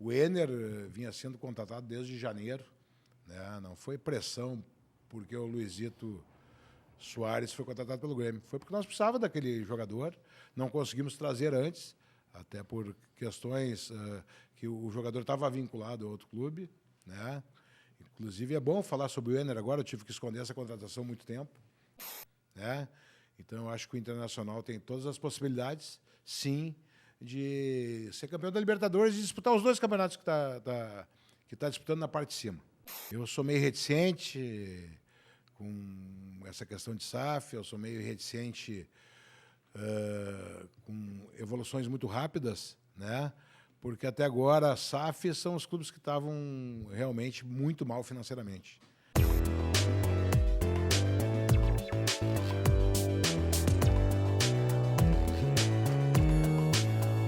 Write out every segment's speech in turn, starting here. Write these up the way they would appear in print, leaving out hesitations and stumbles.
O Enner vinha sendo contratado desde janeiro, né? Não foi pressão porque o Luizito Soares foi contratado pelo Grêmio. Foi porque nós precisávamos daquele jogador, não conseguimos trazer antes, até por questões que o jogador estava vinculado a outro clube, né? Inclusive, é bom falar sobre o Enner agora, eu tive que esconder essa contratação há muito tempo, né? Então, eu acho que o Internacional tem todas as possibilidades, sim, de ser campeão da Libertadores e disputar os 2 campeonatos que tá disputando na parte de cima. Eu sou meio reticente com essa questão de SAF, eu sou meio reticente com evoluções muito rápidas, né? Porque até agora a SAF são os clubes que estavam realmente muito mal financeiramente.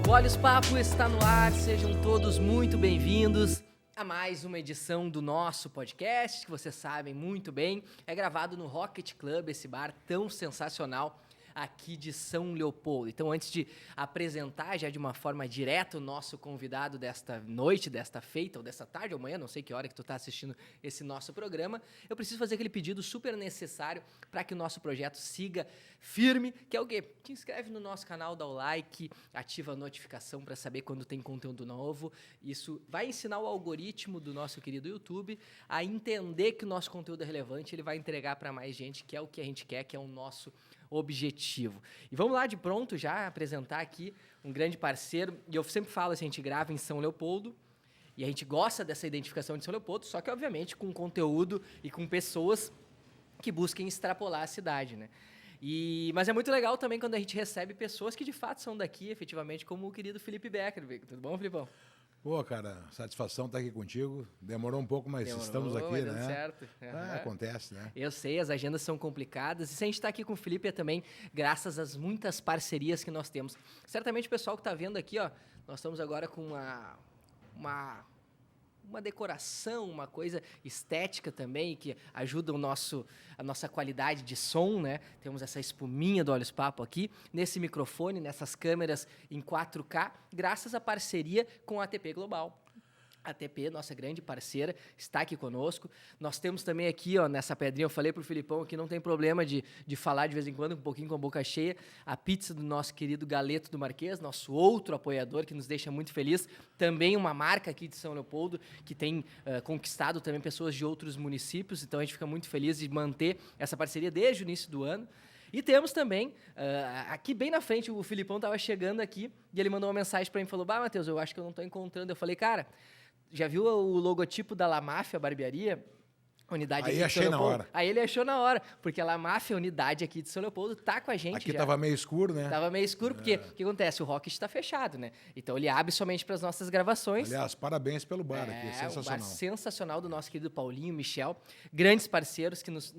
O Olhos Papo está no ar, sejam todos muito bem-vindos a mais uma edição do nosso podcast, que vocês sabem muito bem, é gravado no Rocket Club, esse bar tão sensacional aqui de São Leopoldo. Então, antes de apresentar já de uma forma direta o nosso convidado desta noite, desta feita, ou desta tarde, ou amanhã, não sei que hora que tu está assistindo esse nosso programa, eu preciso fazer aquele pedido super necessário para que o nosso projeto siga firme, que é o quê? Te inscreve no nosso canal, dá o like, ativa a notificação para saber quando tem conteúdo novo. Isso vai ensinar o algoritmo do nosso querido YouTube a entender que o nosso conteúdo é relevante, ele vai entregar para mais gente, que é o que a gente quer, que é o nosso objetivo. E vamos lá de pronto já apresentar aqui um grande parceiro, e eu sempre falo assim, a gente grava em São Leopoldo, e a gente gosta dessa identificação de São Leopoldo, só que obviamente com conteúdo e com pessoas que busquem extrapolar a cidade, né? Mas é muito legal também quando a gente recebe pessoas que de fato são daqui, efetivamente, como o querido Felipe Becker. Tudo bom, Filipão? Pô, cara, satisfação estar aqui contigo. Demorou um pouco, mas estamos aqui, deu né? Certo. Uhum. Acontece, né? Eu sei, as agendas são complicadas. E se a gente está aqui com o Felipe é também graças às muitas parcerias que nós temos. Certamente o pessoal que está vendo aqui, ó, nós estamos agora com uma decoração, uma coisa estética também, que ajuda a nossa qualidade de som, né? Temos essa espuminha do Olhos Papo aqui, nesse microfone, nessas câmeras em 4K, graças à parceria com a ATP Global. A ATP, nossa grande parceira, está aqui conosco. Nós temos também aqui, ó, nessa pedrinha, eu falei pro Filipão que não tem problema de falar de vez em quando, um pouquinho com a boca cheia, a pizza do nosso querido Galeto do Marquês, nosso outro apoiador, que nos deixa muito feliz. Também uma marca aqui de São Leopoldo, que tem conquistado também pessoas de outros municípios, então a gente fica muito feliz de manter essa parceria desde o início do ano. E temos também, aqui bem na frente, o Filipão estava chegando aqui e ele mandou uma mensagem para mim e falou: "Bah, Matheus, eu acho que eu não estou encontrando." Eu falei: "Cara, já viu o logotipo da La Máfia Barbearia? Unidade Aí aqui de São achei na Leopoldo?" hora. Aí ele achou na hora, porque a La Máfia, unidade aqui de São Leopoldo, tá com a gente. Aqui já. tava meio escuro, né? Tava meio escuro, porque o que acontece? O Rocket está fechado, né? Então ele abre somente para as nossas gravações. Aliás, parabéns pelo bar aqui, sensacional. Um bar sensacional do nosso querido Paulinho, Michel, grandes parceiros que nos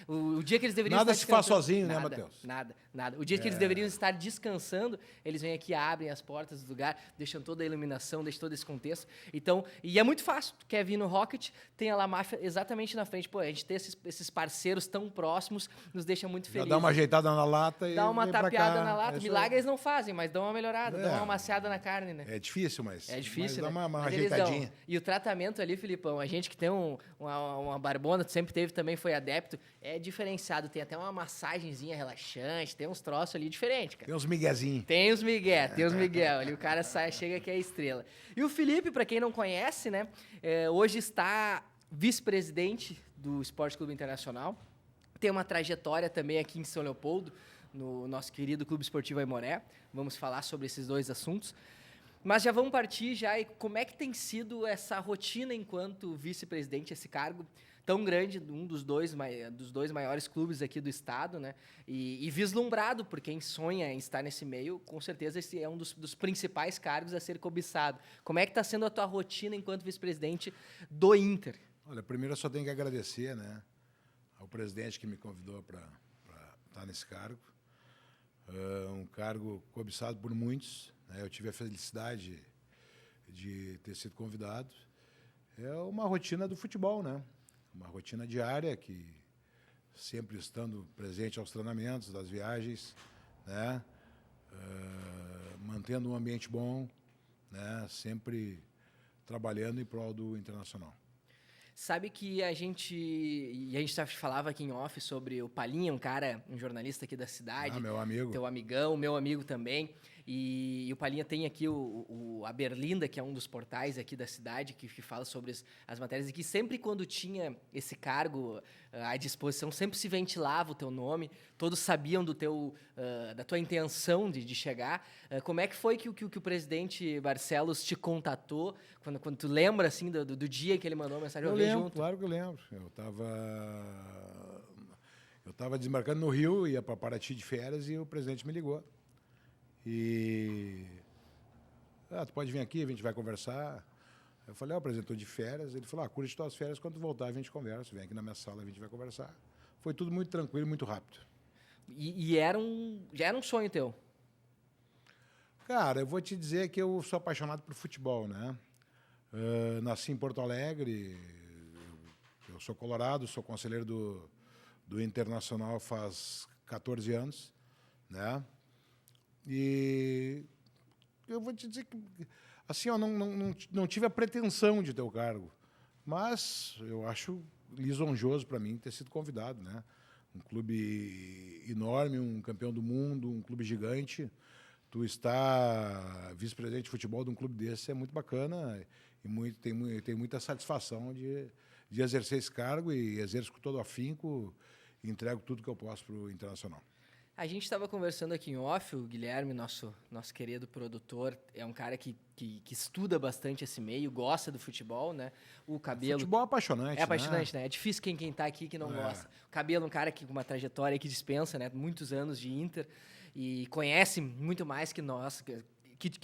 o dia que eles deveriam Nada estar se faz sozinho, nada, né, Matheus? Nada. O dia que eles deveriam estar descansando, eles vêm aqui, abrem as portas do lugar, deixam toda a iluminação, deixam todo esse contexto. Então, e é muito fácil. Tu quer vir no Rocket, tem a La Máfia exatamente na frente. Pô, a gente ter esses parceiros tão próximos nos deixa muito felizes. Já dá uma ajeitada na lata e dá uma vem pra tapeada cá. na lata. Milagres não fazem, mas dão uma melhorada, dão uma amaciada na carne, né? É difícil, mas... É difícil, mas né? dá uma Mas eles dão. ajeitadinha. E o tratamento ali, Filipão, a gente que tem uma barbona, tu sempre teve também, foi adepto, é diferenciado. Tem até uma massagenzinha relaxante, tem uns troços ali diferentes, cara. Tem uns miguezinhos. Tem os Miguel. Ali o cara sai, chega que é estrela. E o Felipe, para quem não conhece, né, hoje está vice-presidente do Esporte Clube Internacional. Tem uma trajetória também aqui em São Leopoldo, no nosso querido Clube Esportivo Aimoré. Vamos falar sobre esses dois assuntos. Mas já vamos partir já. E como é que tem sido essa rotina enquanto vice-presidente, esse cargo tão grande, um dos dois maiores clubes aqui do estado, né? E vislumbrado por quem sonha em estar nesse meio, com certeza esse é um dos principais cargos a ser cobiçado. Como é que está sendo a tua rotina enquanto vice-presidente do Inter? Olha, primeiro eu só tenho que agradecer, né, ao presidente que me convidou para estar nesse cargo. Um cargo cobiçado por muitos, né? Eu tive a felicidade de ter sido convidado. É uma rotina do futebol, né? Uma rotina diária que sempre estando presente aos treinamentos, das viagens, né? Mantendo um ambiente bom, né? Sempre trabalhando em prol do Internacional. Sabe que a gente falava aqui em off sobre o Palinha, um jornalista aqui da cidade. Meu amigo. Teu amigão, meu amigo também. E o Palinha tem aqui a Berlinda, que é um dos portais aqui da cidade, que fala sobre as matérias, e que sempre quando tinha esse cargo à disposição, sempre se ventilava o teu nome, todos sabiam da tua intenção de chegar. Como é que foi que o presidente Barcelos te contatou, quando tu lembra assim, do dia que ele mandou a mensagem? Eu lembro, claro que eu lembro. Eu estava desembarcando no Rio, ia para Paraty de férias e o presidente me ligou. Tu pode vir aqui, a gente vai conversar. Eu falei, presidente, estou de férias. Ele falou, curte tuas férias, quando tu voltar a gente conversa. Vem aqui na minha sala, a gente vai conversar. Foi tudo muito tranquilo, muito rápido. E já era um sonho teu? Cara, eu vou te dizer que eu sou apaixonado por futebol, né? Nasci em Porto Alegre, eu sou colorado, sou conselheiro do Internacional faz 14 anos, né? E eu vou te dizer que, assim, eu não tive a pretensão de ter o cargo, mas eu acho lisonjoso para mim ter sido convidado, né? Um clube enorme, um campeão do mundo, um clube gigante. Tu está vice-presidente de futebol de um clube desse é muito bacana e tem muita satisfação de exercer esse cargo e exerço com todo afinco e entrego tudo que eu posso para o Internacional. A gente estava conversando aqui em off, o Guilherme, nosso querido produtor, é um cara que estuda bastante esse meio, gosta do futebol, né? O Cabelo... Futebol é apaixonante, É apaixonante, né? É difícil quem tá aqui que não gosta. O Cabelo é um cara com uma trajetória que dispensa, né? Muitos anos de Inter e conhece muito mais que nós, que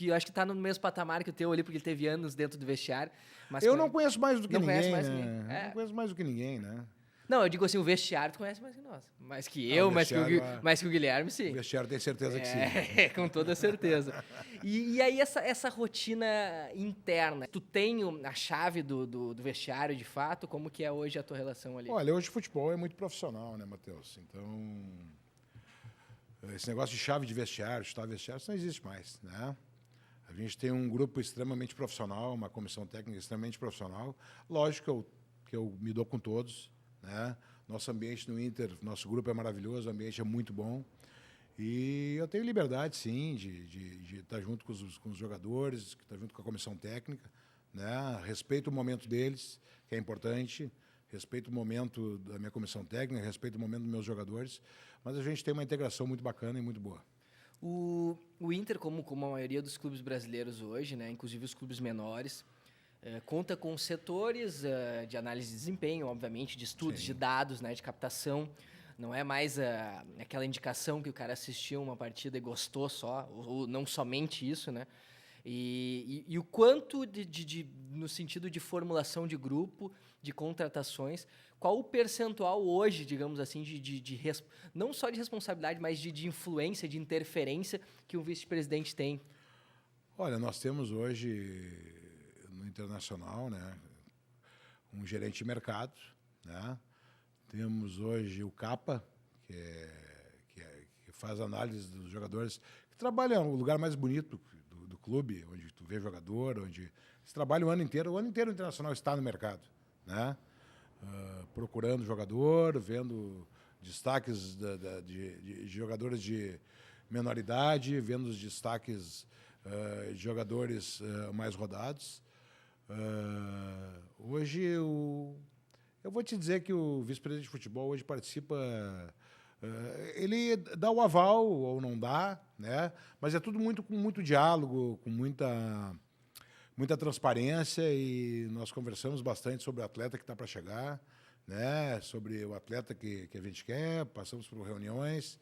eu acho que está no mesmo patamar que o teu ali, porque ele teve anos dentro do vestiário. Mas eu não conheço mais do que não ninguém, mais né? ninguém. Eu não conheço mais do que ninguém, né? Não, eu digo assim, o vestiário tu conhece mais que nós. Mais que eu, mais que o Guilherme, sim. O vestiário tem certeza que sim. Com toda certeza. E aí essa rotina interna, tu tem a chave do vestiário de fato? Como que é hoje a tua relação ali? Olha, hoje o futebol é muito profissional, né, Matheus? Então, esse negócio de chave de vestiário, chutar vestiário, isso não existe mais, né? A gente tem um grupo extremamente profissional, uma comissão técnica extremamente profissional. Lógico que eu me dou com todos, né? Nosso ambiente no Inter, nosso grupo é maravilhoso, o ambiente é muito bom. E eu tenho liberdade, sim, de estar junto com os jogadores, de estar junto com a comissão técnica, né? Respeito o momento deles, que é importante, respeito o momento da minha comissão técnica, respeito o momento dos meus jogadores, mas a gente tem uma integração muito bacana e muito boa. O Inter, como a maioria dos clubes brasileiros hoje, né, inclusive os clubes menores, conta com setores de análise de desempenho, obviamente, de estudos, sim, de dados, né, de captação. Não é mais aquela indicação que o cara assistiu uma partida e gostou só, ou não somente isso, né? E o quanto, no sentido de formulação de grupo, de contratações, qual o percentual hoje, digamos assim, não só de responsabilidade, mas de influência, de interferência que o vice-presidente tem? Olha, nós temos hoje no Internacional, né, um gerente de mercado, né? Temos hoje o Capa, que faz análise dos jogadores, que trabalha no lugar mais bonito do clube, onde tu vê jogador, onde eles trabalham o ano inteiro o Internacional está no mercado, né? Procurando jogador, vendo destaques de jogadores de menor idade, vendo os destaques de jogadores mais rodados. Hoje eu vou te dizer que o vice-presidente de futebol hoje participa, ele dá o aval ou não dá, né? Mas é tudo com muito diálogo, com muita transparência, e nós conversamos bastante sobre o atleta que está para chegar, né? Sobre o atleta que a gente quer, passamos por reuniões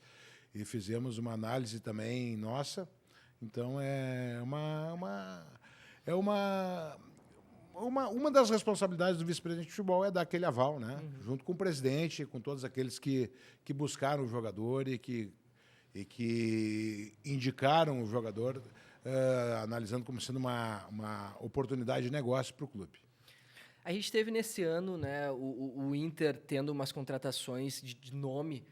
e fizemos uma análise também nossa. Então uma das responsabilidades do vice-presidente de futebol é dar aquele aval, né? Uhum. Junto com o presidente, com todos aqueles que buscaram o jogador e que indicaram o jogador, analisando como sendo uma oportunidade de negócio para o clube. A gente teve nesse ano, né, o Inter tendo umas contratações de nome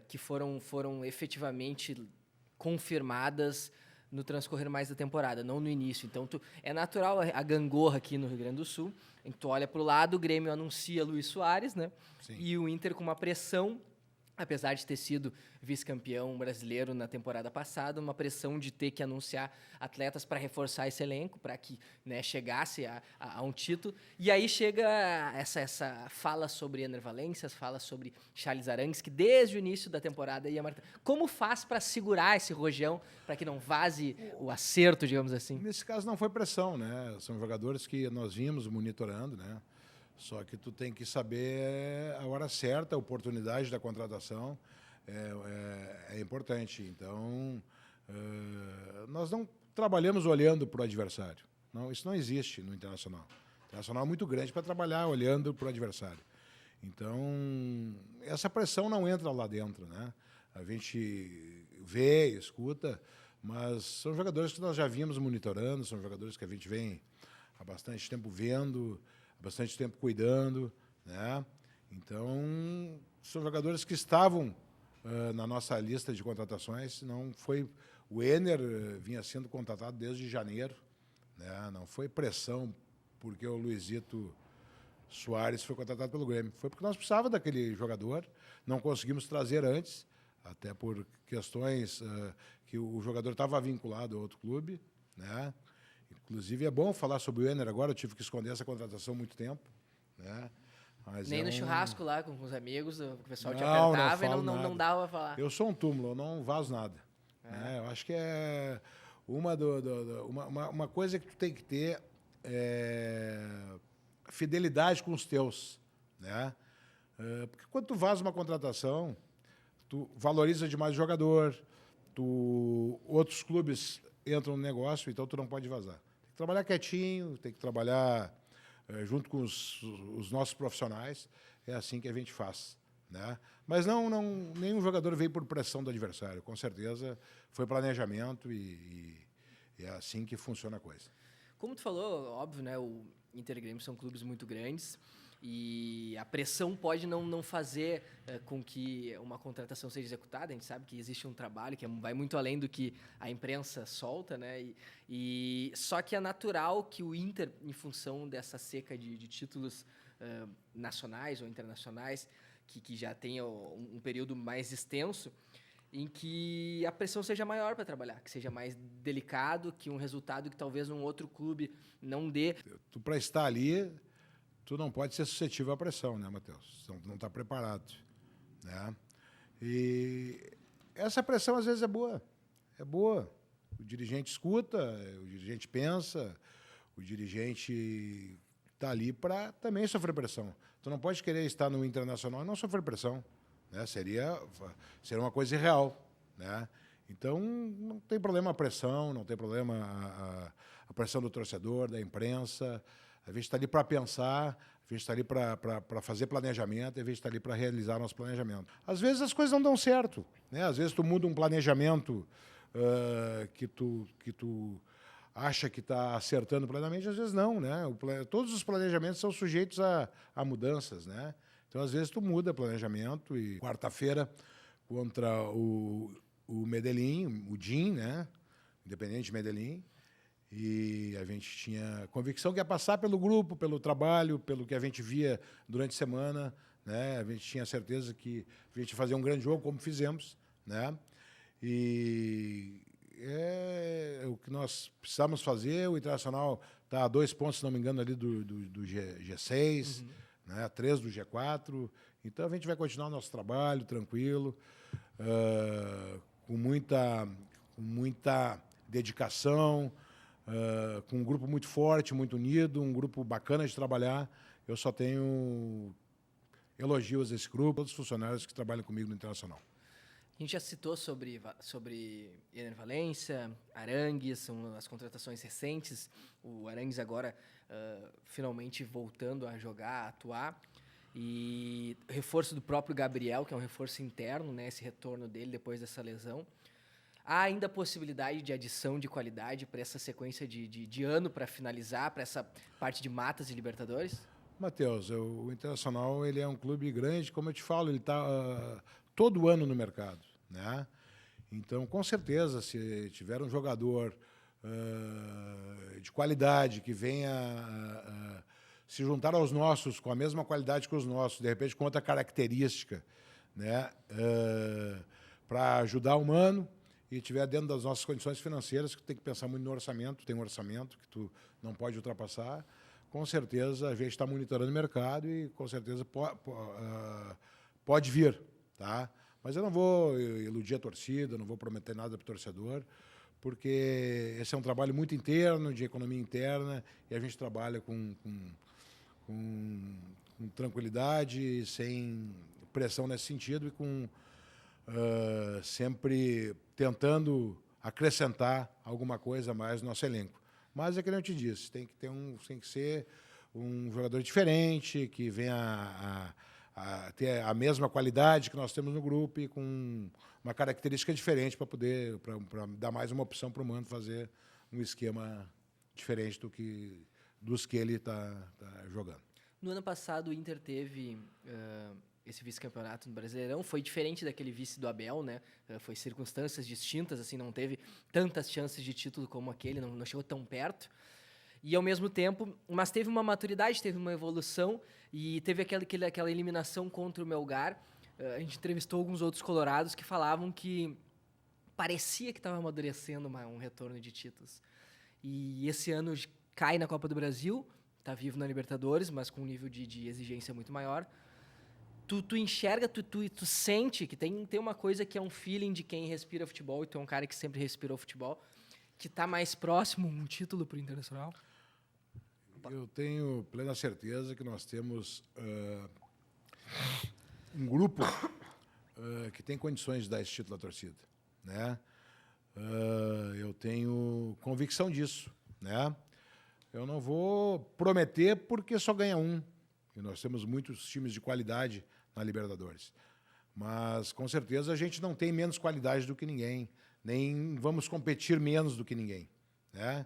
que foram efetivamente confirmadas no transcorrer mais da temporada, não no início. Então, é natural a gangorra aqui no Rio Grande do Sul. Em que tu olha para o lado, o Grêmio anuncia Luís Soares, né? Sim. E o Inter com uma pressão, apesar de ter sido vice-campeão brasileiro na temporada passada, uma pressão de ter que anunciar atletas para reforçar esse elenco, para que, né, chegasse a um título. E aí chega essa fala sobre Ener Valencia, fala sobre Charles Arangues, que desde o início da temporada ia marcar. Como faz para segurar esse rojão, para que não vaze o acerto, digamos assim? Nesse caso não foi pressão, né? São jogadores que nós vimos monitorando, né? Só que tu tem que saber a hora certa, a oportunidade da contratação é importante. Então, nós não trabalhamos olhando para o adversário. Não, isso não existe no Internacional. O Internacional é muito grande para trabalhar olhando para o adversário. Então, essa pressão não entra lá dentro, né? A gente vê, escuta, mas são jogadores que nós já vimos monitorando, são jogadores que a gente vem há bastante tempo vendo, bastante tempo cuidando, né? Então, são jogadores que estavam na nossa lista de contratações. Não foi, o Ener vinha sendo contratado desde janeiro, né? Não foi pressão porque o Luizito Soares foi contratado pelo Grêmio. Foi porque nós precisávamos daquele jogador, não conseguimos trazer antes, até por questões que o jogador estava vinculado a outro clube, né? Inclusive, é bom falar sobre o Ener agora, eu tive que esconder essa contratação há muito tempo, né? Mas nem no churrasco lá com os amigos, o pessoal te Não, apertava e não não dava pra falar. Eu sou um túmulo, eu não vazo nada. Né? Eu acho que é uma coisa que tu tem que ter fidelidade com os teus, né? Porque quando tu vaza uma contratação, tu valoriza demais o jogador, outros clubes entram no negócio, então tu não pode vazar. Tem que trabalhar quietinho, tem que trabalhar junto com os nossos profissionais. É assim que a gente faz, né? Mas nenhum jogador veio por pressão do adversário. Com certeza foi planejamento e é assim que funciona a coisa. Como tu falou, óbvio, né? O Inter e Grêmio são clubes muito grandes e a pressão pode não fazer com que uma contratação seja executada. A gente sabe que existe um trabalho que vai muito além do que a imprensa solta, né? Só que é natural que o Inter, em função dessa seca de títulos nacionais ou internacionais, que já tenha um período mais extenso, em que a pressão seja maior para trabalhar, que seja mais delicado, que um resultado que talvez um outro clube não dê. Tu, para estar ali, tu não pode ser suscetível à pressão, né, Matheus? Não está preparado, né? E essa pressão às vezes é boa. É boa. O dirigente escuta, o dirigente pensa, o dirigente está ali para também sofrer pressão. Tu não pode querer estar no Internacional e não sofrer pressão, né? Seria uma coisa irreal, né? Então, não tem problema a pressão, não tem problema a pressão do torcedor, da imprensa. A gente está ali para pensar, a gente está ali para fazer planejamento, a gente está ali para realizar nosso planejamento. Às vezes as coisas não dão certo, né? Às vezes tu muda um planejamento que tu acha que está acertando plenamente, às vezes não, né? Todos os planejamentos são sujeitos a mudanças, né? Então, às vezes, tu muda planejamento e quarta-feira contra o Medellín, o DIN, né? Independente Medellín, e a gente tinha convicção que ia passar pelo grupo, pelo trabalho, pelo que a gente via durante a semana, né? A gente tinha certeza que a gente ia fazer um grande jogo, como fizemos, né? E é o que nós precisamos fazer. O Internacional está a 2 pontos, se não me engano, ali do G6, né? 3 do G4. Então, a gente vai continuar o nosso trabalho, tranquilo, com muita dedicação, com um grupo muito forte, muito unido, um grupo bacana de trabalhar. Eu só tenho elogios a esse grupo, todos os funcionários que trabalham comigo no Internacional. A gente já citou sobre Ener Valencia, Arangues, são as contratações recentes. O Arangues agora finalmente voltando a jogar, a atuar. E reforço do próprio Gabriel, que é um reforço interno, né, esse retorno dele depois dessa lesão. Há ainda a possibilidade de adição de qualidade para essa sequência de ano para finalizar, para essa parte de matas e Libertadores? Matheus, o Internacional ele é um clube grande, como eu te falo, ele está todo ano no mercado, né? Então, com certeza, se tiver um jogador de qualidade que venha se juntar aos nossos, com a mesma qualidade que os nossos, de repente com outra característica, né, para ajudar o Mano, e estiver dentro das nossas condições financeiras, que tem que pensar muito no orçamento, tem um orçamento que tu não pode ultrapassar, com certeza a gente está monitorando o mercado e com certeza pode vir, tá? Mas eu não vou iludir a torcida, não vou prometer nada para o torcedor, porque esse é um trabalho muito interno, de economia interna, e a gente trabalha com tranquilidade, sem pressão nesse sentido e com sempre tentando acrescentar alguma coisa a mais no nosso elenco. Mas é que eu te disse, tem que ser um jogador diferente, que venha a ter a mesma qualidade que nós temos no grupo e com uma característica diferente para dar mais uma opção para o Mano fazer um esquema diferente dos que ele está jogando. No ano passado, o Inter teve esse vice-campeonato no Brasileirão. Foi diferente daquele vice do Abel, né? Foi circunstâncias distintas, assim, não teve tantas chances de título como aquele, não chegou tão perto. E, ao mesmo tempo, mas teve uma maturidade, teve uma evolução e teve aquela eliminação contra o Melgar. A gente entrevistou alguns outros colorados que falavam que parecia que estava amadurecendo um retorno de títulos. E esse ano cai na Copa do Brasil, está vivo na Libertadores, mas com um nível de exigência muito maior. Tu enxerga, tu sente que tem uma coisa que é um feeling de quem respira futebol, e tu é um cara que sempre respirou futebol, que está mais próximo um título para o Internacional? Eu tenho plena certeza que nós temos um grupo que tem condições de dar esse título à torcida, né? Eu tenho convicção disso, né? Eu não vou prometer porque só ganha um. E nós temos muitos times de qualidade na Libertadores. Mas, com certeza, a gente não tem menos qualidade do que ninguém, nem vamos competir menos do que ninguém, né?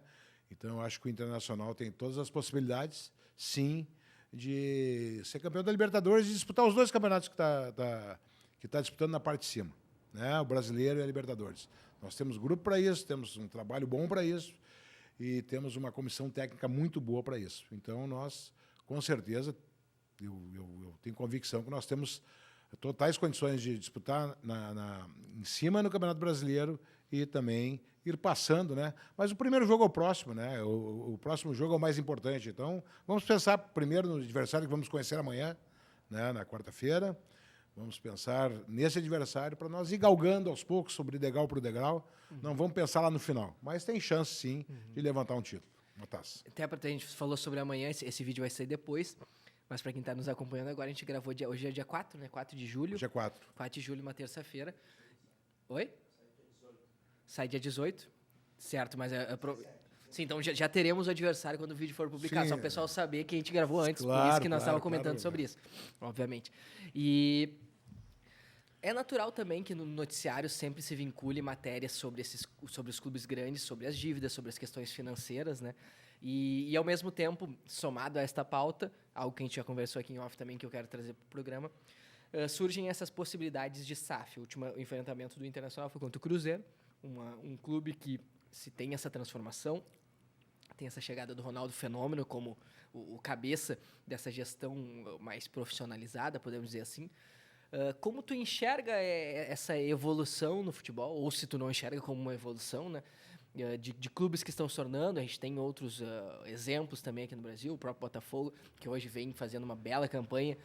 Então, eu acho que o Internacional tem todas as possibilidades, sim, de ser campeão da Libertadores e disputar os dois campeonatos que tá disputando na parte de cima, né? O Brasileiro e a Libertadores. Nós temos grupo para isso, temos um trabalho bom para isso e temos uma comissão técnica muito boa para isso. Então, nós, com certeza, eu tenho convicção que nós temos totais condições de disputar em cima no Campeonato Brasileiro e também ir passando, né? Mas o primeiro jogo é o próximo, né? O próximo jogo é o mais importante. Então, vamos pensar primeiro no adversário que vamos conhecer amanhã, né? Na quarta-feira. Vamos pensar nesse adversário para nós ir galgando aos poucos, sobre degrau por degrau. Não vamos pensar lá no final. Mas tem chance, sim, de levantar um título, uma taça. Até porque a gente falou sobre amanhã, esse vídeo vai sair depois. Mas para quem está nos acompanhando agora, a gente gravou hoje é dia 4, né? 4 de julho. Dia 4. 4 de julho, uma terça-feira. Oi? Sai dia 18. Certo, mas sim, então já teremos o adversário quando o vídeo for publicado. Sim, só o pessoal saber que a gente gravou antes, claro, por isso que nós estávamos comentando sobre isso, obviamente. E é natural também que no noticiário sempre se vincule matérias sobre os clubes grandes, sobre as dívidas, sobre as questões financeiras, né? E ao mesmo tempo, somado a esta pauta, algo que a gente já conversou aqui em off também, que eu quero trazer para o programa, surgem essas possibilidades de SAF. O último enfrentamento do Internacional foi contra o Cruzeiro, um clube que se tem essa transformação, tem essa chegada do Ronaldo Fenômeno como o cabeça dessa gestão mais profissionalizada, podemos dizer assim. Como tu enxerga essa evolução no futebol, ou se tu não enxerga como uma evolução, né? De clubes que estão se tornando, a gente tem outros exemplos também aqui no Brasil, o próprio Botafogo, que hoje vem fazendo uma bela campanha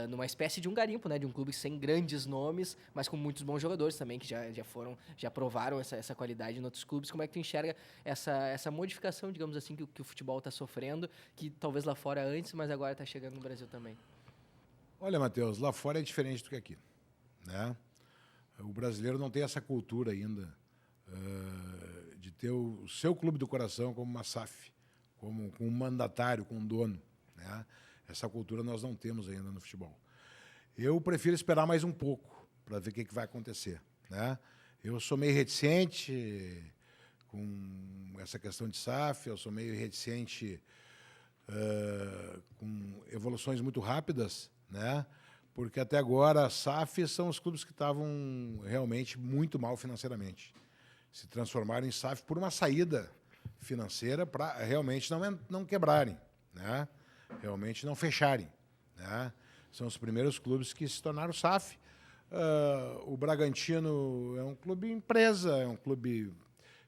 numa espécie de um garimpo, né, de um clube sem grandes nomes, mas com muitos bons jogadores também, que já provaram essa qualidade em outros clubes. Como é que tu enxerga essa modificação, digamos assim, que o futebol está sofrendo, que talvez lá fora antes, mas agora está chegando no Brasil também? Olha, Matheus, lá fora é diferente do que aqui, né? O brasileiro não tem essa cultura ainda de ter o seu clube do coração como uma SAF, como um mandatário, com um dono, né? Essa cultura nós não temos ainda no futebol. Eu prefiro esperar mais um pouco para ver o que vai acontecer, né? Eu sou meio reticente com essa questão de SAF, eu sou meio reticente com evoluções muito rápidas, né? porque até agora a SAF são os clubes que estavam realmente muito mal financeiramente. Se transformaram em SAF por uma saída financeira para realmente não quebrarem, né? Realmente não fecharem, né? São os primeiros clubes que se tornaram SAF. O Bragantino é um clube empresa, é um clube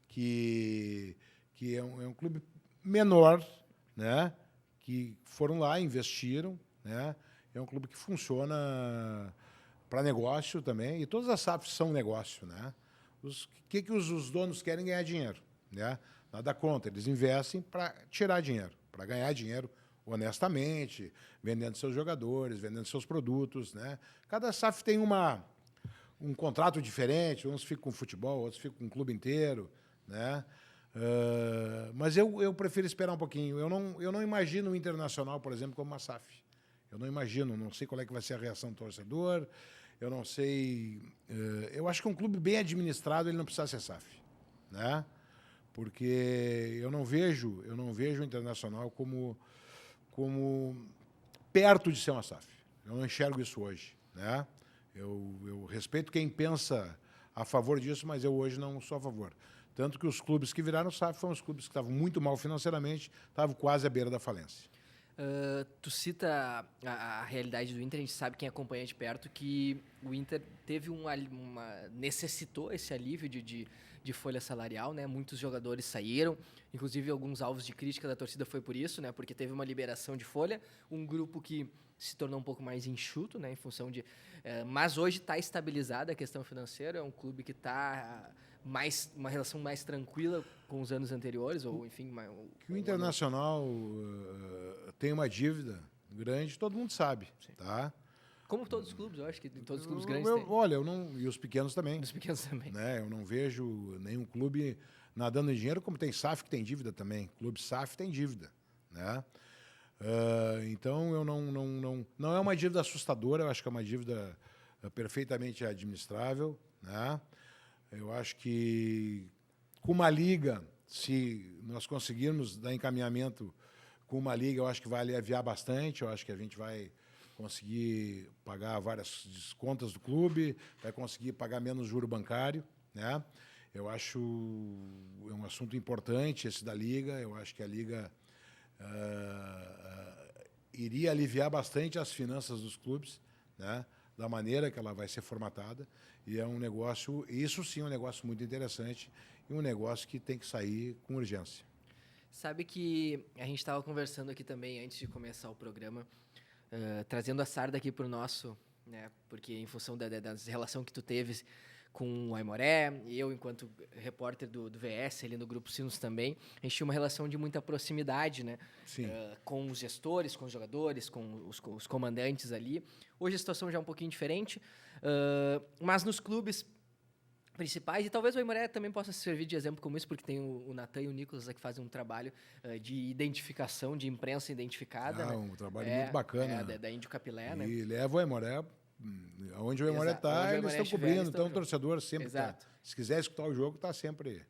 que é um clube menor, né? Que foram lá, investiram, né? É um clube que funciona para negócio também, e todas as SAFs são negócio, né? O que os donos querem? Ganhar dinheiro, né? Nada contra, eles investem para tirar dinheiro, para ganhar dinheiro honestamente, vendendo seus jogadores, vendendo seus produtos, né? Cada SAF tem um contrato diferente, uns ficam com futebol, outros ficam com o clube inteiro, né? Mas eu prefiro esperar um pouquinho. Eu não imagino o Internacional, por exemplo, como uma SAF. Eu não imagino, não sei qual é que vai ser a reação do torcedor, eu não sei... eu acho que um clube bem administrado ele não precisa ser SAF, né? Porque eu não vejo o Internacional como perto de ser uma SAF. Eu não enxergo isso hoje, né? Eu respeito quem pensa a favor disso, mas eu hoje não sou a favor. Tanto que os clubes que viraram SAF foram os clubes que estavam muito mal financeiramente, estavam quase à beira da falência. Tu cita a realidade do Inter, a gente sabe, quem acompanha de perto, que o Inter teve necessitou esse alívio de folha salarial, né? Muitos jogadores saíram, inclusive alguns alvos de crítica da torcida foi por isso, né? Porque teve uma liberação de folha, um grupo que se tornou um pouco mais enxuto, né? Em função de... mas hoje está estabilizada a questão financeira, é um clube que está uma relação mais tranquila com os anos anteriores, ou enfim... Que o Internacional tem uma dívida grande, todo mundo sabe, sim, tá? Como todos os clubes, eu acho que todos os clubes grandes têm. Olha, e os pequenos também. Os pequenos também. Né? Eu não vejo nenhum clube nadando em dinheiro, como tem SAF que tem dívida também. Clube SAF tem dívida, né? Então, eu não é uma dívida assustadora, eu acho que é uma dívida perfeitamente administrável, né? Eu acho que com uma liga, se nós conseguirmos dar encaminhamento com uma liga, eu acho que vai aliviar bastante, eu acho que a gente vai conseguir pagar várias contas do clube, vai conseguir pagar menos juro bancário, né? Eu acho é um assunto importante esse da liga, eu acho que a liga iria aliviar bastante as finanças dos clubes, né? Da maneira que ela vai ser formatada, e é um negócio, isso sim é um negócio muito interessante e um negócio que tem que sair com urgência. Sabe que a gente estava conversando aqui também antes de começar o programa, trazendo a Sarda aqui para o nosso, né? Porque em função da relação que tu teve com o Aimoré, e eu, enquanto repórter do VS, ali no Grupo Sinos também, a gente tinha uma relação de muita proximidade, né? Sim. Com os gestores, com os jogadores, com os comandantes ali. Hoje a situação já é um pouquinho diferente, mas nos clubes principais, e talvez o Aimoré também possa servir de exemplo como isso, porque tem o Natan e o Nicolas que fazem um trabalho de identificação, de imprensa identificada. Né? Um trabalho muito bacana. Da Índio Capilé, né? E leva o Aimoré, onde o Aimoré está, eles estão cobrindo, então o torcedor sempre está. Se quiser escutar o jogo, está sempre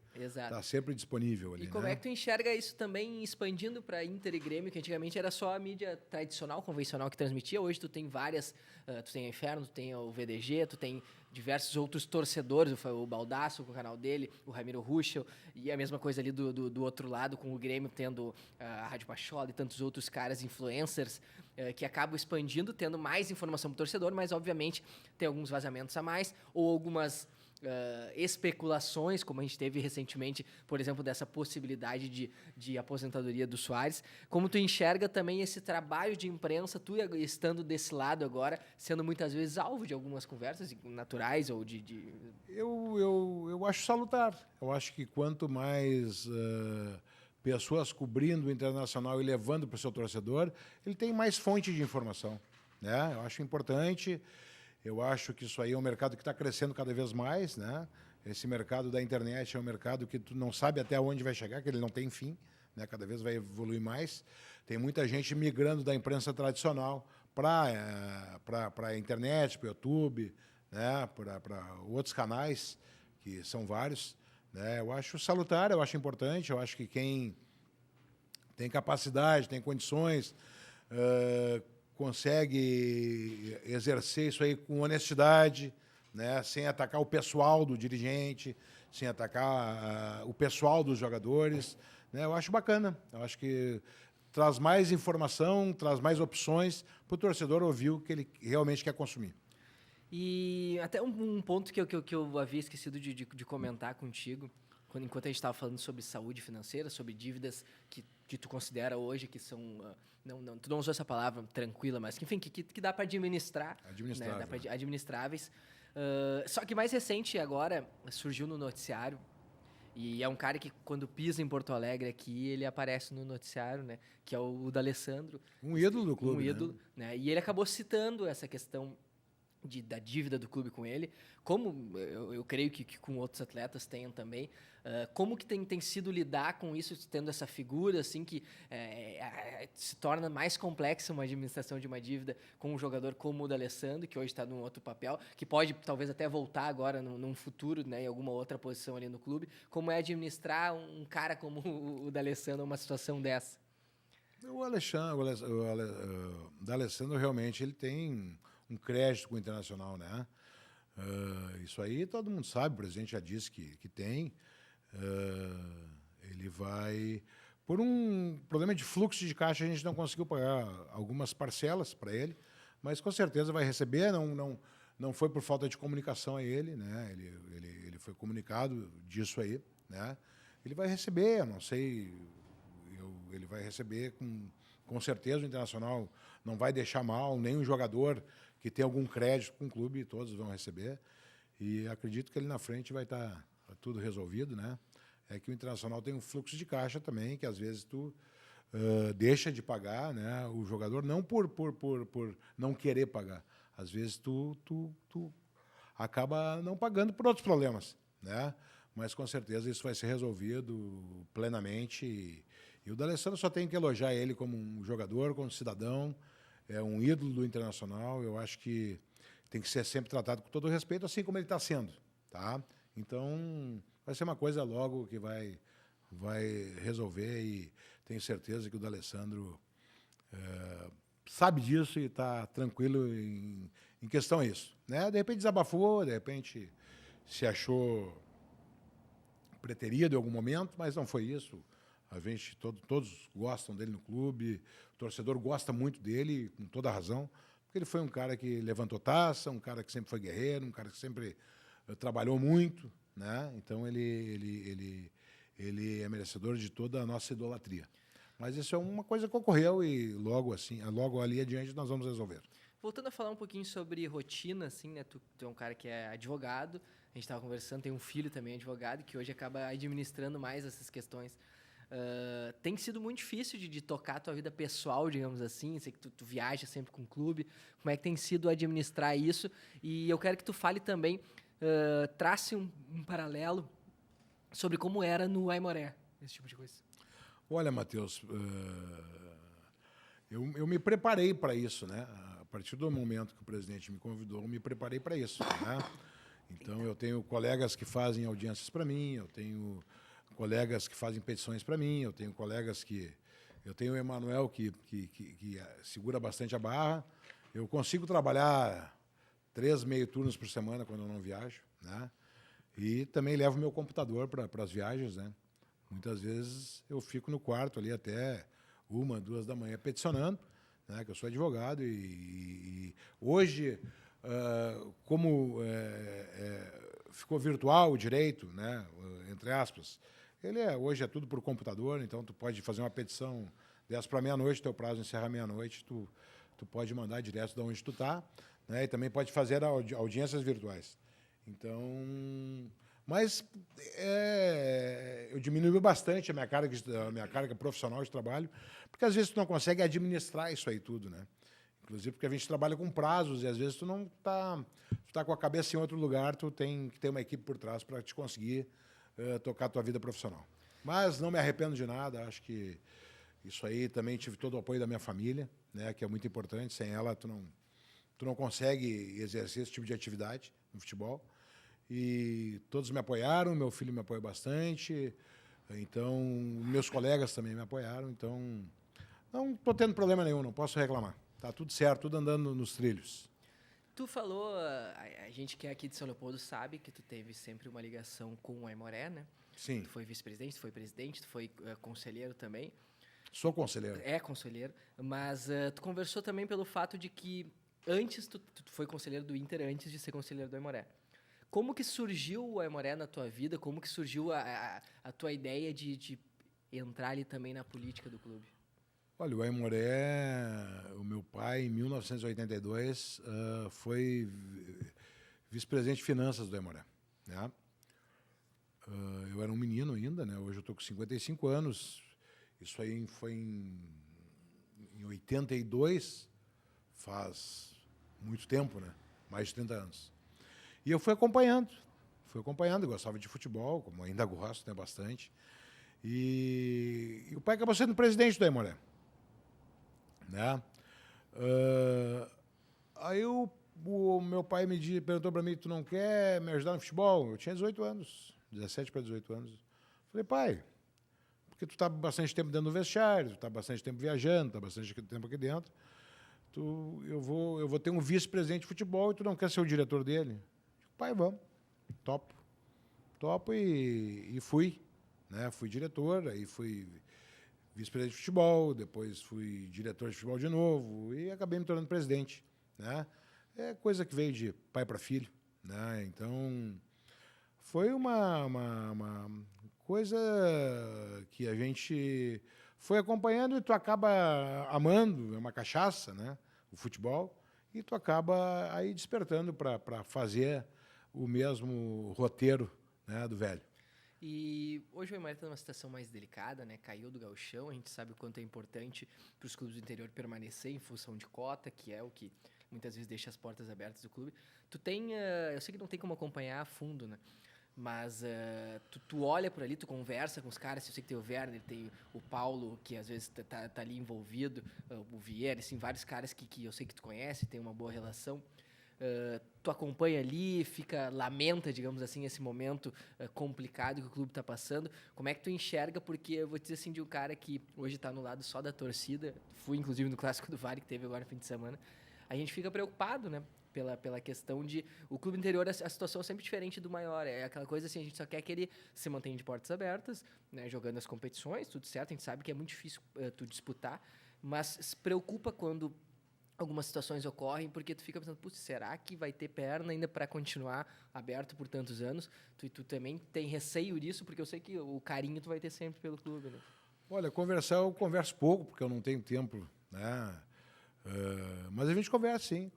disponível ali. E como é que tu enxerga isso também expandindo para Inter e Grêmio, que antigamente era só a mídia tradicional, convencional que transmitia, hoje tu tem várias, tu tem a Inferno, tu tem o VDG, tu tem diversos outros torcedores, o Baldasso com o canal dele, o Ramiro Ruschel, e a mesma coisa ali do outro lado, com o Grêmio tendo a Rádio Pachola e tantos outros caras, influencers, que acabam expandindo, tendo mais informação para o torcedor, mas obviamente tem alguns vazamentos a mais, ou algumas especulações, como a gente teve recentemente, por exemplo, dessa possibilidade de aposentadoria do Soares. Como tu enxerga também esse trabalho de imprensa, tu estando desse lado agora, sendo muitas vezes alvo de algumas conversas naturais ou Eu acho salutar. Eu acho que quanto mais pessoas cobrindo o Internacional e levando para o seu torcedor, ele tem mais fonte de informação, né? Eu acho importante. Eu acho que isso aí é um mercado que está crescendo cada vez mais, né? Esse mercado da internet é um mercado que tu não sabe até onde vai chegar, que ele não tem fim, né? Cada vez vai evoluir mais. Tem muita gente migrando da imprensa tradicional para a internet, para o YouTube, né? Para outros canais, que são vários, né? Eu acho salutar, eu acho importante, eu acho que quem tem capacidade, tem condições, consegue exercer isso aí com honestidade, né, sem atacar o pessoal do dirigente, sem atacar o pessoal dos jogadores, né, eu acho bacana. Eu acho que traz mais informação, traz mais opções para o torcedor ouvir o que ele realmente quer consumir. E até um ponto que eu havia esquecido de comentar contigo, enquanto a gente estava falando sobre saúde financeira, sobre dívidas que tu considera hoje que são... tu não usou essa palavra tranquila, mas que, enfim, que dá para administrar. Né? Dá pra, administráveis. Só que mais recente agora surgiu no noticiário, e é um cara que quando pisa em Porto Alegre aqui, ele aparece no noticiário, né? Que é o D'Alessandro. Um ídolo do clube. Um ídolo, né? E ele acabou citando essa questão da dívida do clube com ele, como eu creio que com outros atletas tenham também, como que tem sido lidar com isso, tendo essa figura assim que se torna mais complexa uma administração de uma dívida com um jogador como o D'Alessandro, que hoje está num outro papel, que pode talvez até voltar agora num futuro, né, em alguma outra posição ali no clube, como é administrar um cara como o D'Alessandro numa situação dessa? O D'Alessandro realmente ele tem um crédito com o Internacional, né? Isso aí todo mundo sabe, o presidente já disse que tem. Ele vai... Por um problema de fluxo de caixa, a gente não conseguiu pagar algumas parcelas para ele, mas com certeza vai receber. Não foi por falta de comunicação a ele, né? Ele foi comunicado disso aí, né? Ele vai receber, eu não sei... ele vai receber com certeza. O Internacional não vai deixar mal, nem o jogador que tem algum crédito com o clube, todos vão receber. E acredito que ali na frente vai estar tudo resolvido, né? É que o Internacional tem um fluxo de caixa também, que às vezes tu deixa de pagar, né? O jogador não por não querer pagar. Às vezes tu acaba não pagando por outros problemas, né? Mas com certeza isso vai ser resolvido plenamente. E o D'Alessandro só tem que elogiar ele como um jogador, como cidadão, é um ídolo do Internacional. Eu acho que tem que ser sempre tratado com todo respeito, assim como ele está sendo, tá? Então, vai ser uma coisa logo que vai resolver, e tenho certeza que o D'Alessandro sabe disso e está tranquilo em questão a isso, né? De repente desabafou, de repente se achou preterido em algum momento, mas não foi isso. A gente, todos gostam dele no clube, o torcedor gosta muito dele, com toda a razão, porque ele foi um cara que levantou taça, um cara que sempre foi guerreiro, um cara que sempre trabalhou muito, né? Então ele é merecedor de toda a nossa idolatria. Mas isso é uma coisa que ocorreu e logo ali adiante nós vamos resolver. Voltando a falar um pouquinho sobre rotina, assim, né? Tu é um cara que é advogado, a gente estava conversando, tem um filho também advogado, que hoje acaba administrando mais essas questões. Tem sido muito difícil de tocar a tua vida pessoal, digamos assim. Sei que tu viaja sempre com o clube. Como é que tem sido administrar isso? E eu quero que tu fale também, trace um paralelo sobre como era no Aimoré, esse tipo de coisa. Olha, Matheus, eu me preparei para isso, né? A partir do momento que o presidente me convidou, eu me preparei para isso, né? Então, eu tenho colegas que fazem audiências para mim, eu tenho colegas que fazem petições para mim, eu tenho colegas que... Eu tenho o Emanuel, que segura bastante a barra. Eu consigo trabalhar 3 meio turnos por semana quando eu não viajo, né? E também levo meu computador para as viagens, né? Muitas vezes eu fico no quarto ali até 1, 2 da manhã peticionando, né? Que eu sou advogado e hoje, como ficou virtual o direito, né? Entre aspas, hoje é tudo por computador, então tu pode fazer uma petição 10 para meia-noite, teu prazo encerra meia-noite, tu pode mandar direto de onde tu está, né? E também pode fazer audiências virtuais. Então, mas eu diminui bastante a minha carga profissional de trabalho, porque às vezes tu não consegue administrar isso aí tudo, né? Inclusive porque a gente trabalha com prazos e às vezes tu não tá com a cabeça em outro lugar, tu tem que ter uma equipe por trás para te conseguir tocar a tua vida profissional. Mas não me arrependo de nada, acho que isso aí também tive todo o apoio da minha família, né, que é muito importante. Sem ela, tu não consegue exercer esse tipo de atividade no futebol. E todos me apoiaram, meu filho me apoiou bastante, então meus colegas também me apoiaram, então não estou tendo problema nenhum, não posso reclamar. Tá tudo certo, tudo andando nos trilhos. Tu falou, a gente que é aqui de São Leopoldo sabe que tu teve sempre uma ligação com o Aimoré, né? Sim. Tu foi vice-presidente, tu foi presidente, tu foi conselheiro também. Sou conselheiro. É conselheiro, mas tu conversou também pelo fato de que antes tu foi conselheiro do Inter antes de ser conselheiro do Aimoré. Como que surgiu o Aimoré na tua vida? Como que surgiu a tua ideia de entrar ali também na política do clube? Olha, o Aimoré, o meu pai, em 1982, foi vice-presidente de finanças do Aimoré, né? Eu era um menino ainda, né? Hoje eu estou com 55 anos. Isso aí foi em 82, faz muito tempo, né? Mais de 30 anos. E eu fui acompanhando, gostava de futebol, como ainda gosto, né? Bastante. E o pai acabou sendo presidente do Aimoré, né? Aí o meu pai perguntou para mim, tu não quer me ajudar no futebol? Eu tinha 18 anos, 17 para 18 anos. Falei, pai, porque tu está bastante tempo dentro do vestiário, tu está bastante tempo viajando, está bastante tempo aqui dentro, eu vou ter um vice-presidente de futebol e tu não quer ser o diretor dele? Pai, vamos, topo e fui, né? Fui diretor, aí fui vice-presidente de futebol, depois fui diretor de futebol de novo e acabei me tornando presidente, né? É coisa que veio de pai para filho, né? Então foi uma coisa que a gente foi acompanhando e tu acaba amando, é uma cachaça, né? O futebol, e tu acaba aí despertando para fazer o mesmo roteiro, né, do velho. E hoje o Aimoré está numa situação mais delicada, né? Caiu do gauchão, a gente sabe o quanto é importante para os clubes do interior permanecer em função de cota, que é o que muitas vezes deixa as portas abertas do clube. Tu tem, eu sei que não tem como acompanhar a fundo, né? Mas tu olha por ali, tu conversa com os caras, eu sei que tem o Werner, tem o Paulo, que às vezes tá ali envolvido, o Vieira, assim, vários caras que eu sei que tu conhece, tem uma boa relação. Tu acompanha ali, lamenta, digamos assim, esse momento complicado que o clube está passando. Como é que tu enxerga? Porque eu vou dizer assim, de um cara que hoje está no lado só da torcida, fui inclusive no Clássico do Vale, que teve agora no fim de semana, a gente fica preocupado, né? Pela questão de... O clube interior, a situação é sempre diferente do maior. É aquela coisa assim, a gente só quer que ele se mantenha de portas abertas, né, jogando as competições, tudo certo. A gente sabe que é muito difícil tu disputar, mas se preocupa quando algumas situações ocorrem, porque tu fica pensando, putz, será que vai ter perna ainda para continuar aberto por tantos anos? Tu também tem receio disso, porque eu sei que o carinho tu vai ter sempre pelo clube, né? Olha, eu converso pouco, porque eu não tenho tempo, né? Mas a gente conversa, sim,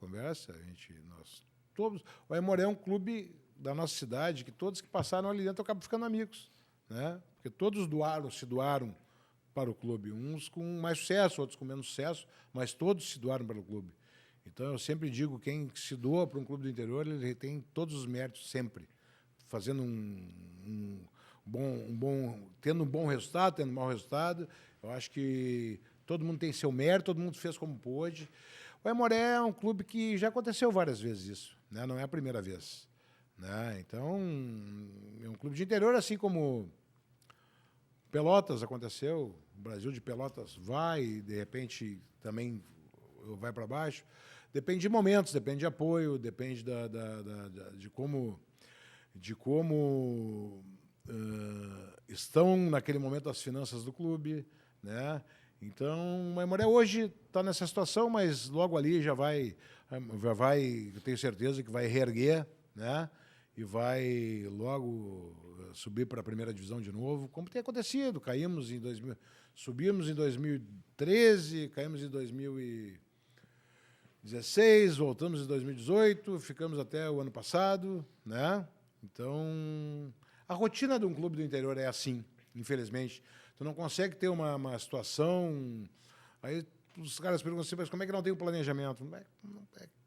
o Aimoré é um clube da nossa cidade que todos que passaram ali dentro acabam ficando amigos, né? Porque todos se doaram para o clube, uns com mais sucesso, outros com menos sucesso, mas todos se doaram para o clube. Então eu sempre digo, quem se doa para um clube do interior, ele tem todos os méritos sempre, fazendo tendo um bom resultado, tendo um mau resultado. Eu acho que todo mundo tem seu mérito, todo mundo fez como pôde. O Aimoré é um clube que já aconteceu várias vezes isso, né? Não é a primeira vez, né? Então, é um clube de interior, assim como Pelotas aconteceu, o Brasil de Pelotas vai, de repente também vai para baixo. Depende de momentos, depende de apoio, depende de como estão naquele momento as finanças do clube, né? Então, o Aimoré hoje está nessa situação, mas logo ali já vai, eu tenho certeza que vai reerguer, né? E vai logo subir para a primeira divisão de novo, como tem acontecido. Subimos em 2013, caímos em 2016, voltamos em 2018, ficamos até o ano passado, né? Então, a rotina de um clube do interior é assim, infelizmente. Tu não consegue ter uma situação... Aí os caras perguntam assim, mas como é que não tem um planejamento?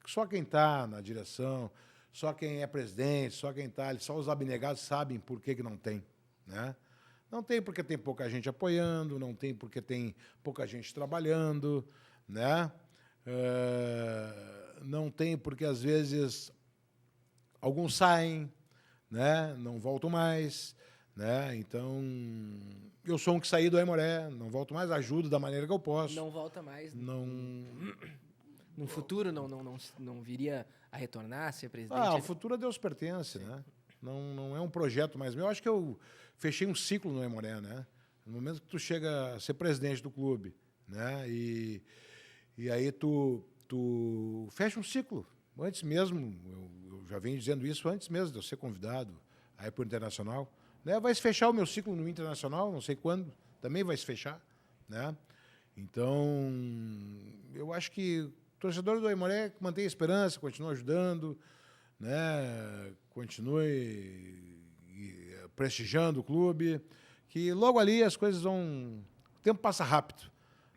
Só quem está na direção, só quem é presidente, só quem está ali, só os abnegados sabem por que não tem, né? Não tem porque tem pouca gente apoiando, não tem porque tem pouca gente trabalhando, né? Não tem porque, às vezes, alguns saem, né? Não voltam mais, né? Então, eu sou um que saí do Aimoré, não volto mais, ajudo da maneira que eu posso. Não volta mais. Não, No futuro não viria a retornar a ser presidente? O futuro a Deus pertence, né? Não é um projeto mais meu. Eu acho que eu fechei um ciclo no Aimoré, né? No momento que tu chega a ser presidente do clube, né? E aí tu fecha um ciclo. Antes mesmo, eu já venho dizendo isso antes mesmo de eu ser convidado aí para o Internacional. Né? Vai se fechar o meu ciclo no Internacional, não sei quando, também vai se fechar, né? Então, eu acho que o torcedor do Aimoré mantém a esperança, continua ajudando, né? Continue prestigiando o clube, que logo ali as coisas vão... O tempo passa rápido.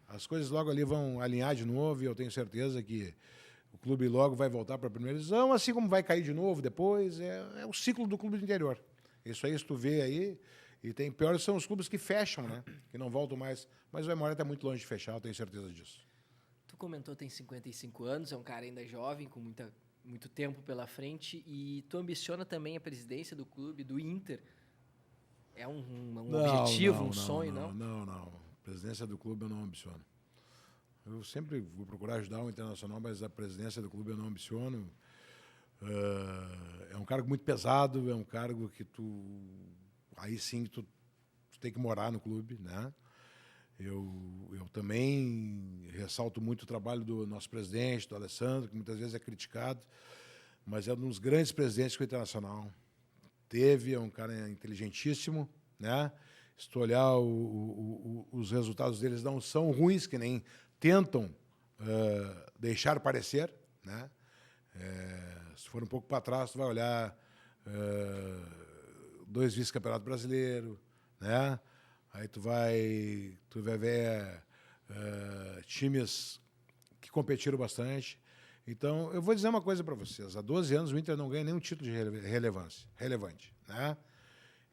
As coisas logo ali vão alinhar de novo e eu tenho certeza que o clube logo vai voltar para a primeira divisão, assim como vai cair de novo depois. É o ciclo do clube do interior. Isso aí, se tu vê aí, e tem piores são os clubes que fecham, né? Que não voltam mais. Mas o Aimoré está muito longe de fechar, eu tenho certeza disso. Tu comentou tem 55 anos, é um cara ainda jovem, com muito tempo pela frente, e tu ambiciona também a presidência do clube, do Inter. É um objetivo, um sonho, não? Não. Presidência do clube eu não ambiciono. Eu sempre vou procurar ajudar o Internacional, mas a presidência do clube eu não ambiciono. É um cargo muito pesado, é um cargo que aí sim tu tem que morar no clube, né? Eu também ressalto muito o trabalho do nosso presidente, do Alessandro, que muitas vezes é criticado, mas é um dos grandes presidentes que o Internacional teve, é um cara inteligentíssimo, né? Se tu olhar os resultados deles não são ruins, que nem tentam deixar parecer, né? Se for um pouco para trás, tu vai olhar 2 vice-campeonatos brasileiros, né? Aí tu vai ver times que competiram bastante. Então, eu vou dizer uma coisa para vocês. Há 12 anos o Inter não ganha nenhum título de relevante, né?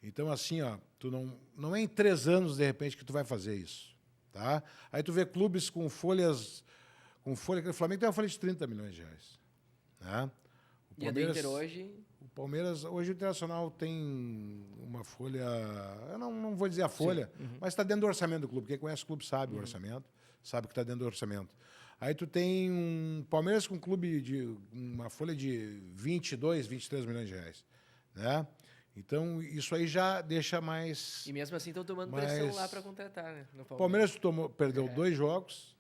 Então, assim, ó, tu não é em 3 anos, de repente, que tu vai fazer isso, tá? Aí tu vê clubes com folha... O Flamengo tem uma folha de 30 milhões de reais, né? E a do Inter hoje? O Palmeiras, hoje o Internacional tem uma folha... Eu não vou dizer a folha, mas está dentro do orçamento do clube. Quem conhece o clube sabe o orçamento, sabe que está dentro do orçamento. Aí tu tem um Palmeiras com um clube de uma folha de 22, 23 milhões de reais, né? Então, isso aí já deixa mais... E mesmo assim estão tomando pressão lá para contratar, né? No Palmeiras perdeu 2 jogos,